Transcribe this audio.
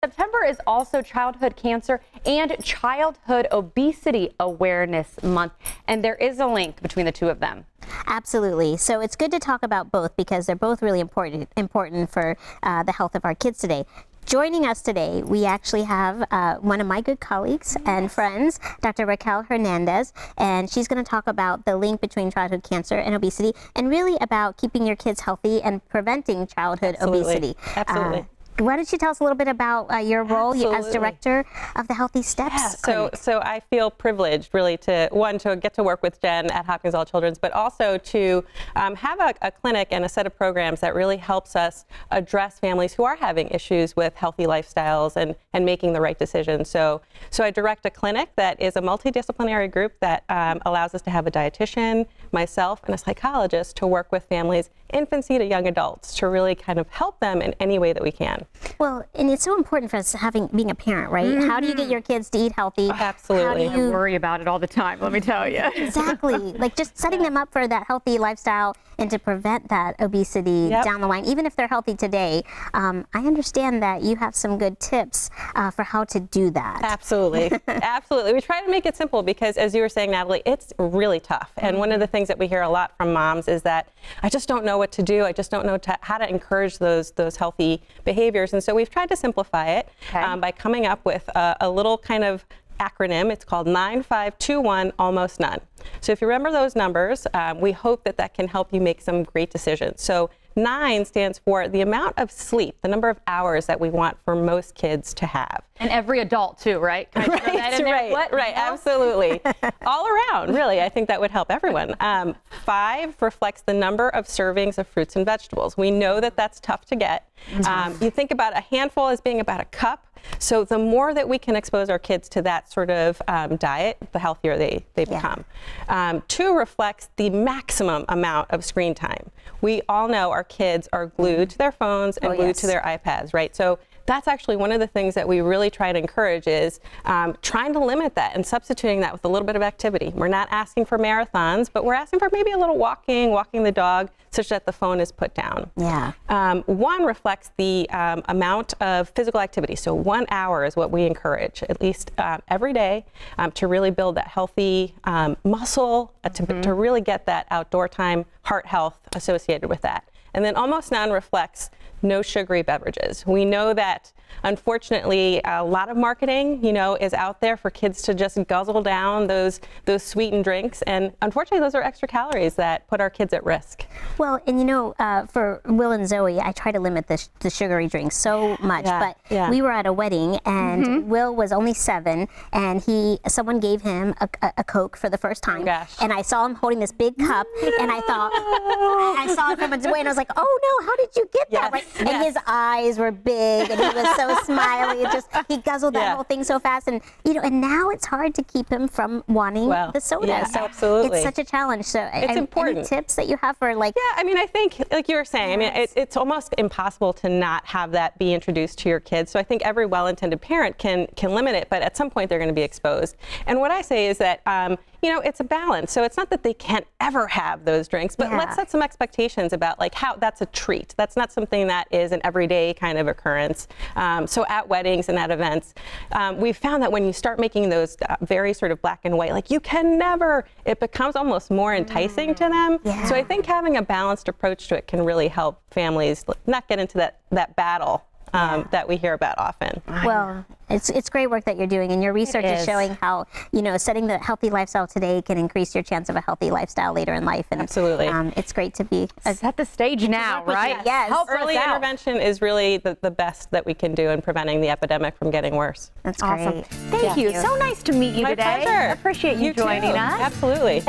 September is also Childhood Cancer and Childhood Obesity Awareness Month, and there is a link between the two of them. Absolutely. So it's good to talk about both because they're both really important for the health of our kids today. Joining us today, we actually have one of my good colleagues and friends, Dr. Raquel Hernandez, and she's going to talk about the link between childhood cancer and obesity, and really about keeping your kids healthy and preventing childhood obesity. Absolutely. Why don't you tell us a little bit about your role as director of the Healthy Steps Clinic? So I feel privileged really to get to work with Jen at Hopkins All Children's, but also to have a clinic and a set of programs that really helps us address families who are having issues with healthy lifestyles and making the right decisions. So I direct a clinic that is a multidisciplinary group that allows us to have a dietitian, myself, and a psychologist to work with families, infancy to young adults, to really kind of help them in any way that we can. Well, and it's so important for us being a parent, right? Mm-hmm. How do you get your kids to eat healthy? Absolutely. How do you worry about it all the time, let me tell you. Exactly. Like just setting them up for that healthy lifestyle and to prevent that obesity down the line, even if they're healthy today. I understand that you have some good tips for how to do that. Absolutely. Absolutely. We try to make it simple because, as you were saying, Natalie, it's really tough. And one of the things that we hear a lot from moms is that I just don't know what to do. I just don't know how to encourage those healthy behaviors. And so we've tried to simplify it by coming up with a little kind of acronym. It's called 9521 Almost None. So if you remember those numbers, we hope that can help you make some great decisions. So 9 stands for the amount of sleep, the number of hours that we want for most kids to have. And every adult too, right? Right, absolutely. All around, really, I think that would help everyone. 5 reflects the number of servings of fruits and vegetables. We know that that's tough to get. You think about a handful as being about a cup. So the more that we can expose our kids to that sort of diet, the healthier they become. 2 reflects the maximum amount of screen time. We all know our kids are glued to their phones and glued to their iPads, right? So that's actually one of the things that we really try to encourage is trying to limit that and substituting that with a little bit of activity. We're not asking for marathons, but we're asking for maybe a little walking the dog, such that the phone is put down. 1 reflects the amount of physical activity. So 1 hour is what we encourage, at least every day, to really build that healthy muscle, to really get that outdoor time, heart health associated with that. And then almost none reflects no sugary beverages. We know that, unfortunately, a lot of marketing, is out there for kids to just guzzle down those sweetened drinks, and unfortunately, those are extra calories that put our kids at risk. Well, and for Will and Zoe, I try to limit the sugary drinks so much, but we were at a wedding, and Will was only 7, and someone gave him a Coke for the first time, and I saw him holding this big cup, and I thought, I saw it from a way, and I was like, oh no, how did you get that? Right? And his eyes were big, and he was so smiley. He guzzled that whole thing so fast, and and now it's hard to keep him from wanting the soda. So absolutely. It's such a challenge. So it's important. Any tips that you have for I think, like you were saying, it's almost impossible to not have that be introduced to your kids. So I think every well-intended parent can limit it, but at some point they're going to be exposed. And what I say is that it's a balance. So it's not that they can't ever have those drinks, but let's set some expectations about how that's a treat. That's not something that is an everyday kind of occurrence. So at weddings and at events, we've found that when you start making those very sort of black and white, you can never, it becomes almost more enticing to them. So I think having a balanced approach to it can really help families not get into that battle that we hear about often. Well, it's great work that you're doing, and your research is showing how setting the healthy lifestyle today can increase your chance of a healthy lifestyle later in life. And absolutely, it's great to be set the stage now, right? Yes. Early intervention is really the best that we can do in preventing the epidemic from getting worse. That's awesome. Great. Thank you. So nice to meet you today. My pleasure. Appreciate you joining us. Absolutely.